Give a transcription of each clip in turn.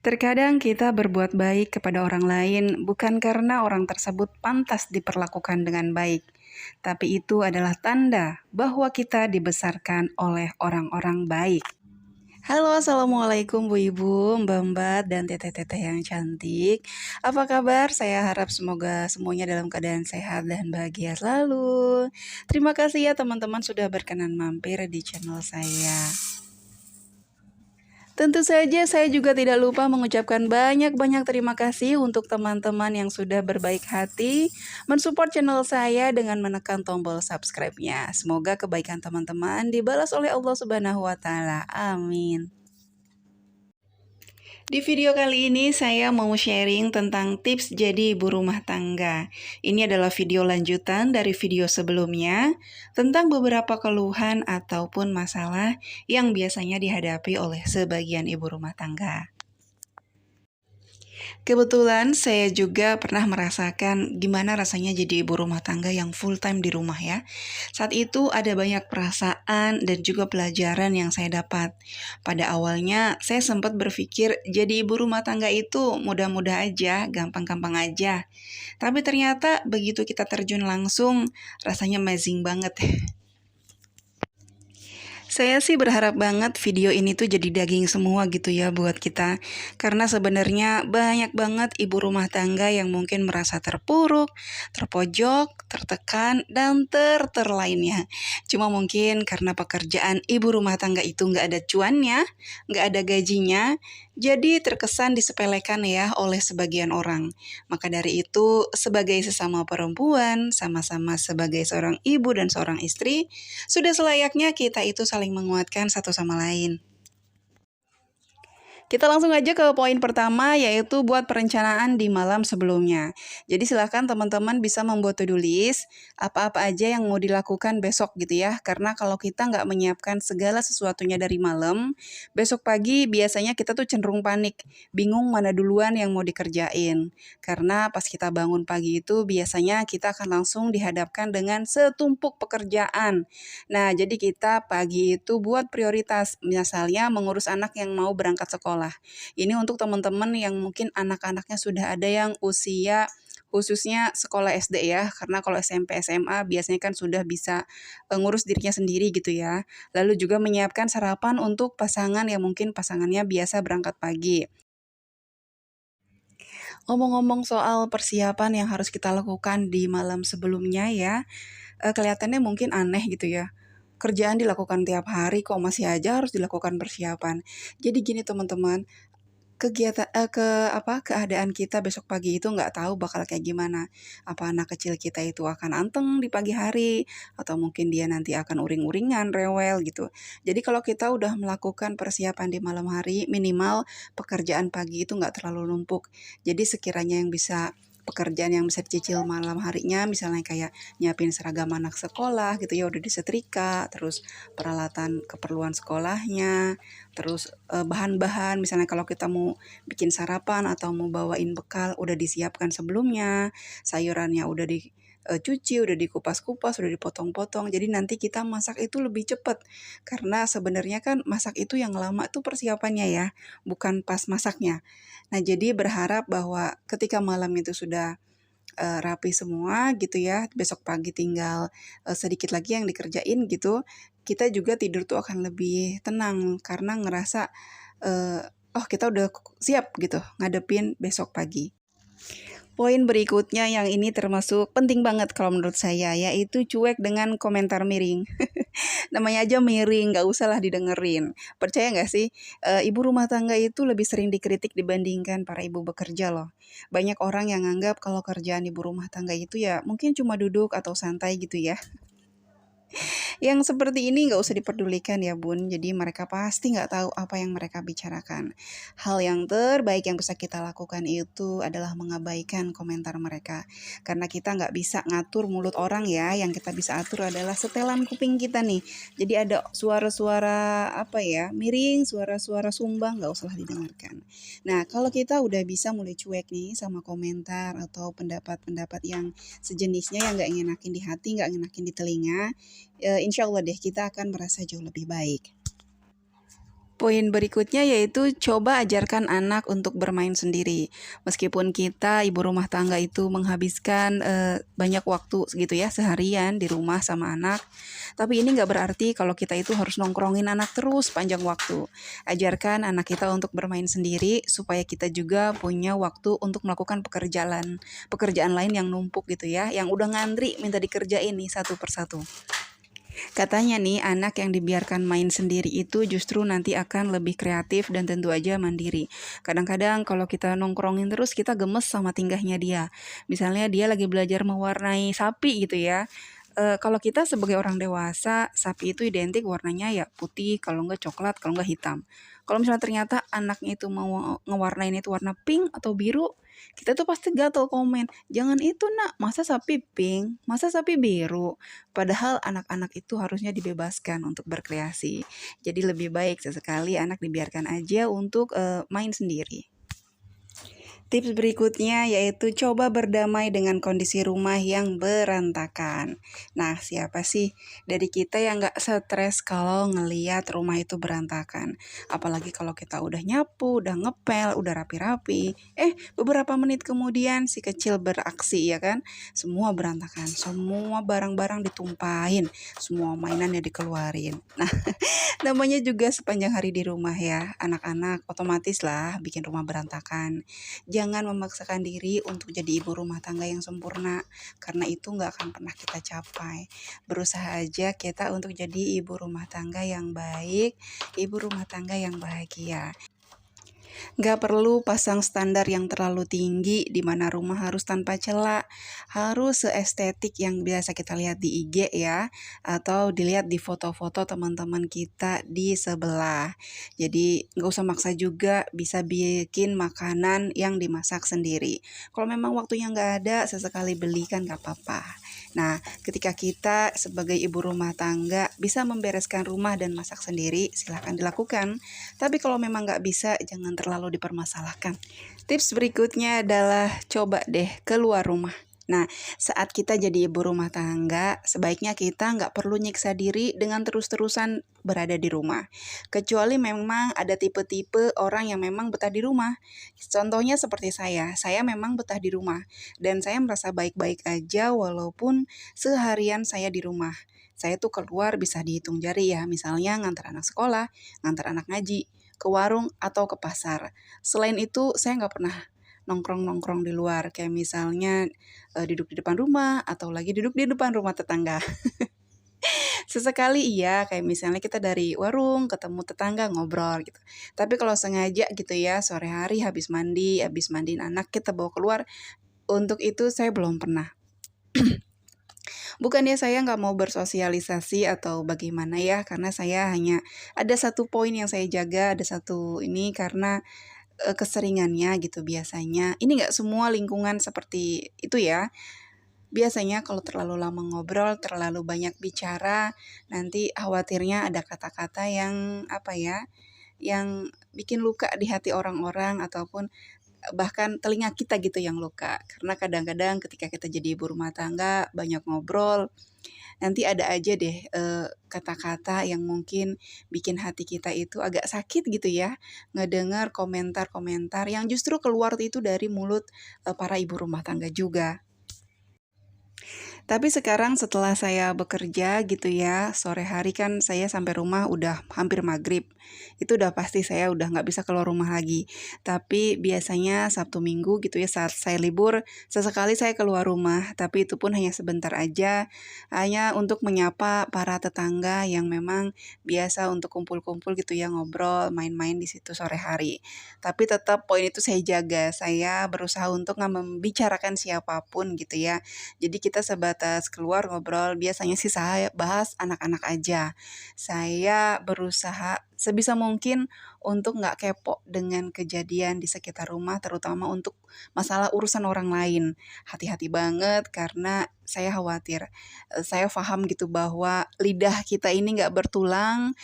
Terkadang kita berbuat baik kepada orang lain bukan karena orang tersebut pantas diperlakukan dengan baik, tapi itu adalah tanda bahwa kita dibesarkan oleh orang-orang baik. Halo, assalamualaikum Bu Ibu, Mbak-mbak, dan teteh-teteh yang cantik. Apa kabar? Saya harap semoga semuanya dalam keadaan sehat dan bahagia selalu. Terima kasih ya teman-teman sudah berkenan mampir di channel saya. Tentu saja saya juga tidak lupa mengucapkan banyak-banyak terima kasih untuk teman-teman yang sudah berbaik hati mensupport channel saya dengan menekan tombol subscribe-nya. Semoga kebaikan teman-teman dibalas oleh Allah Subhanahu wa taala. Amin. Di video kali ini saya mau sharing tentang tips jadi ibu rumah tangga. Ini adalah video lanjutan dari video sebelumnya tentang beberapa keluhan ataupun masalah yang biasanya dihadapi oleh sebagian ibu rumah tangga. Kebetulan saya juga pernah merasakan gimana rasanya jadi ibu rumah tangga yang full time di rumah ya. Saat itu ada banyak perasaan dan juga pelajaran yang saya dapat. Pada awalnya saya sempat berpikir jadi ibu rumah tangga itu mudah-mudah aja, gampang-gampang aja. Tapi ternyata begitu kita terjun langsung, rasanya amazing banget. Saya sih berharap banget video ini tuh jadi daging semua gitu ya buat kita. Karena sebenarnya banyak banget ibu rumah tangga yang mungkin merasa terpuruk, terpojok, tertekan, dan lainnya. Cuma mungkin karena pekerjaan ibu rumah tangga itu nggak ada cuannya, nggak ada gajinya, jadi terkesan disepelekan ya oleh sebagian orang. Maka dari itu, sebagai sesama perempuan, sama-sama sebagai seorang ibu dan seorang istri, sudah selayaknya kita itu saling menguatkan satu sama lain. Kita langsung aja ke poin pertama, yaitu buat perencanaan di malam sebelumnya. Jadi silahkan teman-teman bisa membuat to-do list, apa-apa aja yang mau dilakukan besok gitu ya. Karena kalau kita nggak menyiapkan segala sesuatunya dari malam, besok pagi biasanya kita tuh cenderung panik, bingung mana duluan yang mau dikerjain. Karena pas kita bangun pagi itu biasanya kita akan langsung dihadapkan dengan setumpuk pekerjaan. Nah, jadi kita pagi itu buat prioritas, misalnya mengurus anak yang mau berangkat sekolah. Ini untuk teman-teman yang mungkin anak-anaknya sudah ada yang usia khususnya sekolah SD ya, karena kalau SMP SMA biasanya kan sudah bisa ngurus dirinya sendiri gitu ya. Lalu juga menyiapkan sarapan untuk pasangan yang mungkin pasangannya biasa berangkat pagi. Ngomong-ngomong soal persiapan yang harus kita lakukan di malam sebelumnya ya, kelihatannya mungkin aneh gitu ya. Kerjaan dilakukan tiap hari kok masih aja harus dilakukan persiapan. Jadi gini teman-teman, keadaan kita besok pagi itu nggak tahu bakal kayak gimana. Apa anak kecil kita itu akan anteng di pagi hari, atau mungkin dia nanti akan uring-uringan, rewel gitu. Jadi kalau kita udah melakukan persiapan di malam hari, minimal pekerjaan pagi itu nggak terlalu numpuk. Jadi sekiranya yang bisa pekerjaan yang bisa dicicil malam harinya misalnya kayak nyiapin seragam anak sekolah gitu ya udah disetrika, terus peralatan keperluan sekolahnya, terus bahan-bahan misalnya kalau kita mau bikin sarapan atau mau bawain bekal udah disiapkan sebelumnya, sayurannya udah dicuci, udah dikupas-kupas, udah dipotong-potong. Jadi nanti kita masak itu lebih cepat. Karena sebenarnya kan masak itu yang lama tuh persiapannya ya, bukan pas masaknya. Nah, jadi berharap bahwa ketika malam itu sudah rapi semua gitu ya, besok pagi tinggal sedikit lagi yang dikerjain gitu, kita juga tidur tuh akan lebih tenang karena ngerasa, oh kita udah siap gitu ngadepin besok pagi. Poin berikutnya yang ini termasuk penting banget kalau menurut saya, yaitu cuek dengan komentar miring. Namanya aja miring, nggak usah lah didengerin. Percaya nggak sih, ibu rumah tangga itu lebih sering dikritik dibandingkan para ibu bekerja loh. Banyak orang yang anggap kalau kerjaan ibu rumah tangga itu ya mungkin cuma duduk atau santai gitu ya. Yang seperti ini nggak usah diperdulikan ya Bun, jadi mereka pasti nggak tahu apa yang mereka bicarakan. Hal yang terbaik yang bisa kita lakukan itu adalah mengabaikan komentar mereka. Karena kita nggak bisa ngatur mulut orang ya, yang kita bisa atur adalah setelan kuping kita nih. Jadi ada suara-suara apa ya, miring, suara-suara sumbang nggak usah didengarkan. Nah kalau kita udah bisa mulai cuek nih sama komentar atau pendapat-pendapat yang sejenisnya yang nggak ngenakin di hati, nggak ngenakin di telinga, insya Allah deh kita akan merasa jauh lebih baik. Poin berikutnya yaitu coba ajarkan anak untuk bermain sendiri. Meskipun kita ibu rumah tangga itu menghabiskan banyak waktu gitu ya seharian di rumah sama anak, tapi ini nggak berarti kalau kita itu harus nongkrongin anak terus panjang waktu. Ajarkan anak kita untuk bermain sendiri supaya kita juga punya waktu untuk melakukan pekerjaan lain yang numpuk gitu ya, yang udah ngantri minta dikerjain nih satu persatu. Katanya nih, anak yang dibiarkan main sendiri itu justru nanti akan lebih kreatif dan tentu aja mandiri. Kadang-kadang kalau kita nongkrongin terus, kita gemes sama tingkahnya dia. Misalnya dia lagi belajar mewarnai sapi gitu ya. Kalau kita sebagai orang dewasa, sapi itu identik warnanya ya putih, kalau nggak coklat, kalau nggak hitam. Kalau misalnya ternyata anaknya itu mau ngewarnain itu warna pink atau biru, kita tuh pasti gatel komen, jangan itu nak, masa sapi pink, masa sapi biru. Padahal anak-anak itu harusnya dibebaskan untuk berkreasi. Jadi lebih baik sesekali anak dibiarkan aja untuk main sendiri. Tips berikutnya yaitu coba berdamai dengan kondisi rumah yang berantakan. Nah, siapa sih dari kita yang nggak stres kalau ngeliat rumah itu berantakan? Apalagi kalau kita udah nyapu, udah ngepel, udah rapi-rapi. Beberapa menit kemudian si kecil beraksi ya kan? Semua berantakan, semua barang-barang ditumpahin, semua mainannya dikeluarin. Nah, namanya juga sepanjang hari di rumah ya, anak-anak otomatis lah bikin rumah berantakan. Jangan memaksakan diri untuk jadi ibu rumah tangga yang sempurna, karena itu nggak akan pernah kita capai. Berusaha aja kita untuk jadi ibu rumah tangga yang baik, ibu rumah tangga yang bahagia. Nggak perlu pasang standar yang terlalu tinggi di mana rumah harus tanpa celah, harus seestetik yang biasa kita lihat di IG ya, atau dilihat di foto-foto teman-teman kita di sebelah. Jadi nggak usah maksa juga, bisa bikin makanan yang dimasak sendiri. Kalau memang waktunya nggak ada, sesekali beli kan nggak apa-apa. Nah, ketika kita sebagai ibu rumah tangga bisa membereskan rumah dan masak sendiri, silahkan dilakukan. Tapi kalau memang nggak bisa, jangan terlalu dipermasalahkan. Tips berikutnya adalah coba deh keluar rumah. Nah, saat kita jadi ibu rumah tangga, sebaiknya kita nggak perlu nyiksa diri dengan terus-terusan berada di rumah. Kecuali memang ada tipe-tipe orang yang memang betah di rumah. Contohnya seperti saya memang betah di rumah. Dan saya merasa baik-baik aja walaupun seharian saya di rumah. Saya tuh keluar bisa dihitung jari ya, misalnya ngantar anak sekolah, ngantar anak ngaji, ke warung atau ke pasar. Selain itu, saya nggak pernah nongkrong-nongkrong di luar, kayak misalnya duduk di depan rumah atau lagi duduk di depan rumah tetangga. Sesekali iya, kayak misalnya kita dari warung ketemu tetangga ngobrol gitu. Tapi kalau sengaja gitu ya, sore hari habis mandiin anak kita bawa keluar, untuk itu saya belum pernah. Bukannya saya nggak mau bersosialisasi atau bagaimana ya, karena saya hanya ada satu poin yang saya jaga, ada satu ini karena keseringannya gitu biasanya. Ini nggak semua lingkungan seperti itu ya. Biasanya kalau terlalu lama ngobrol, terlalu banyak bicara, nanti khawatirnya ada kata-kata yang apa ya, yang bikin luka di hati orang-orang ataupun bahkan telinga kita gitu yang luka. Karena kadang-kadang ketika kita jadi ibu rumah tangga, banyak ngobrol, nanti ada aja deh kata-kata yang mungkin bikin hati kita itu agak sakit gitu ya, ngedengar komentar-komentar yang justru keluar itu dari mulut para ibu rumah tangga juga. Tapi sekarang setelah saya bekerja gitu ya, sore hari kan saya sampai rumah udah hampir maghrib. Itu udah pasti saya udah nggak bisa keluar rumah lagi. Tapi biasanya Sabtu Minggu gitu ya saat saya libur, sesekali saya keluar rumah. Tapi itu pun hanya sebentar aja, hanya untuk menyapa para tetangga yang memang biasa untuk kumpul-kumpul gitu ya, ngobrol, main-main di situ sore hari. Tapi tetap poin itu saya jaga, saya berusaha untuk nggak membicarakan siapapun gitu ya. Jadi kita sebatas keluar ngobrol, biasanya sih saya bahas anak-anak aja. Saya berusaha sebisa mungkin untuk nggak kepo dengan kejadian di sekitar rumah, terutama untuk masalah urusan orang lain. Hati-hati banget karena saya khawatir. Saya paham gitu bahwa lidah kita ini nggak bertulang.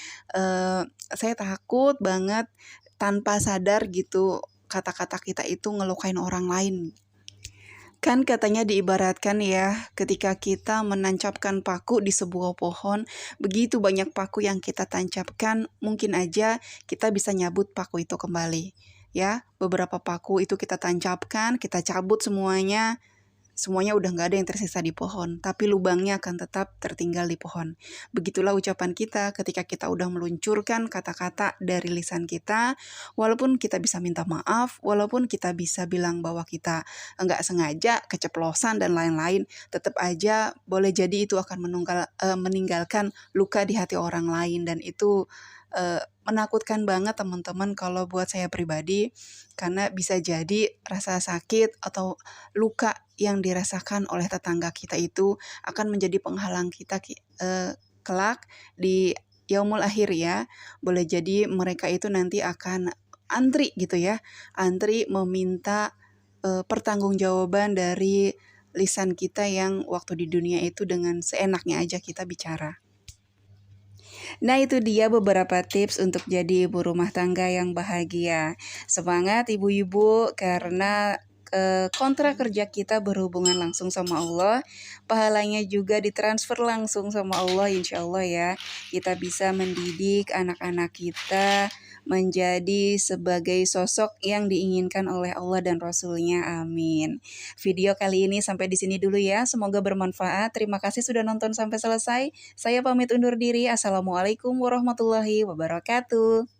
Saya takut banget tanpa sadar gitu kata-kata kita itu ngelukain orang lain. Kan katanya diibaratkan ya, ketika kita menancapkan paku di sebuah pohon, begitu banyak paku yang kita tancapkan, mungkin aja kita bisa nyabut paku itu kembali. Ya, beberapa paku itu kita tancapkan, kita cabut semuanya, semuanya udah nggak ada yang tersisa di pohon, tapi lubangnya akan tetap tertinggal di pohon. Begitulah ucapan kita ketika kita udah meluncurkan kata-kata dari lisan kita, walaupun kita bisa minta maaf, walaupun kita bisa bilang bahwa kita nggak sengaja, keceplosan, dan lain-lain, tetap aja boleh jadi itu akan meninggalkan luka di hati orang lain, dan itu menakutkan banget teman-teman kalau buat saya pribadi, karena bisa jadi rasa sakit atau luka yang dirasakan oleh tetangga kita itu akan menjadi penghalang kita kelak di yaumul akhir ya. Boleh jadi mereka itu nanti akan antri gitu ya, antri meminta pertanggungjawaban dari lisan kita yang waktu di dunia itu dengan seenaknya aja kita bicara. Nah, itu dia beberapa tips untuk jadi ibu rumah tangga yang bahagia. Semangat ibu-ibu, karena kontrak kerja kita berhubungan langsung sama Allah, pahalanya juga ditransfer langsung sama Allah, insya Allah ya. Kita bisa mendidik anak-anak kita menjadi sebagai sosok yang diinginkan oleh Allah dan Rasulnya. Amin. Video kali ini sampai di sini dulu ya. Semoga bermanfaat. Terima kasih sudah nonton sampai selesai. Saya pamit undur diri. Assalamualaikum warahmatullahi wabarakatuh.